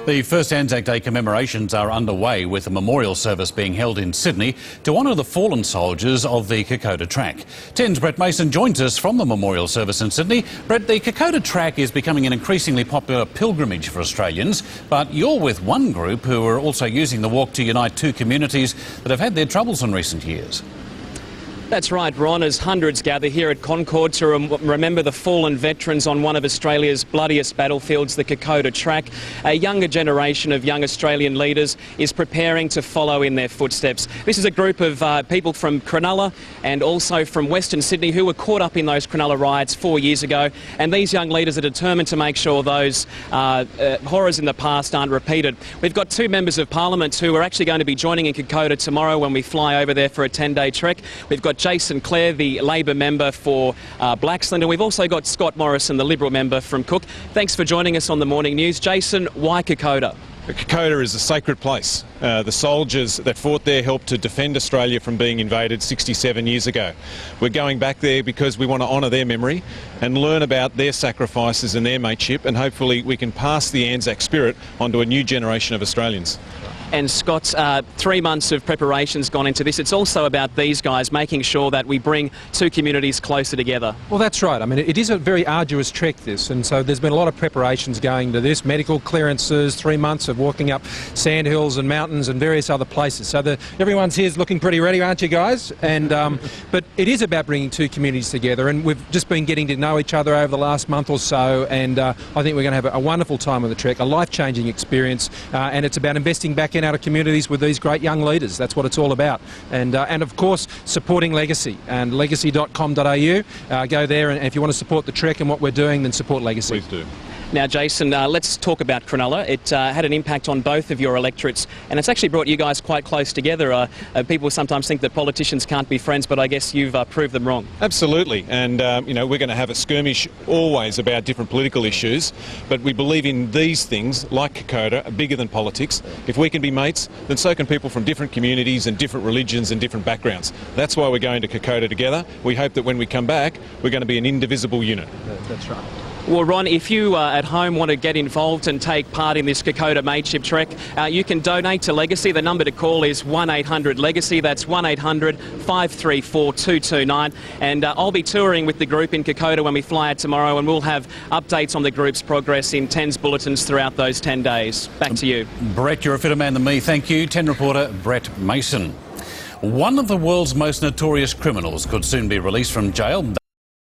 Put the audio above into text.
The first Anzac Day commemorations are underway, with a memorial service being held in Sydney to honour the fallen soldiers of the Kokoda Trek. 10's Brett Mason joins us from the memorial service in Sydney. Brett, the Kokoda Trek is becoming an increasingly popular pilgrimage for Australians, but you're with one group who are also using the walk to unite two communities that have had their troubles in recent years. That's right, Ron, as hundreds gather here at Concord to remember the fallen veterans on one of Australia's bloodiest battlefields, the Kokoda Trek. A younger generation of young Australian leaders is preparing to follow in their footsteps. This is a group of people from Cronulla and also from Western Sydney who were caught up in those Cronulla riots 4 years ago, and these young leaders are determined to make sure those horrors in the past aren't repeated. We've got two members of Parliament who are actually going to be joining in Kokoda tomorrow when we fly over there for a 10-day trek. We've got Clare, the Labor member for Blaxland, and we've also got Scott Morrison, the Liberal member from Cook. Thanks for joining us on the Morning News. Jason, why Kokoda? Kokoda is a sacred place. The soldiers that fought there helped to defend Australia from being invaded 67 years ago. We're going back there because we want to honour their memory and learn about their sacrifices and their mateship, and hopefully we can pass the Anzac spirit onto a new generation of Australians. And Scott's 3 months of preparations gone into this. It's also about these guys making sure that we bring two communities closer together. Well, that's right. I mean, it is a very arduous trek, this, and so there's been a lot of preparations going to this, medical clearances, 3 months of walking up sandhills and mountains and various other places. So everyone's here is looking pretty ready, aren't you guys? And but it is about bringing two communities together, and we've just been getting to know each other over the last month or so, and I think we're going to have a wonderful time on the trek, a life-changing experience, and it's about investing back in our communities with these great young leaders. That's what it's all about. And of course, supporting Legacy, and legacy.com.au. Go there, and if you want to support the trek and what we're doing, then support Legacy. Please do. Now, Jason, let's talk about Cronulla. It had an impact on both of your electorates, and it's actually brought you guys quite close together. People sometimes think that politicians can't be friends, but I guess you've proved them wrong. Absolutely, and you know, we're going to have a skirmish always about different political issues, but we believe in these things, like Kokoda, are bigger than politics. If we can be mates, then so can people from different communities and different religions and different backgrounds. That's why we're going to Kokoda together. We hope that when we come back, we're going to be an indivisible unit. That's right. Well, Ron, if you at home want to get involved and take part in this Kokoda Mateship Trek, you can donate to Legacy. The number to call is 1-800-LEGACY. That's 1-800-534-229. And I'll be touring with the group in Kokoda when we fly out tomorrow, and we'll have updates on the group's progress in 10's bulletins throughout those 10 days. Back to you. Brett, you're a fitter man than me. Thank you. 10 reporter Brett Mason. One of the world's most notorious criminals could soon be released from jail.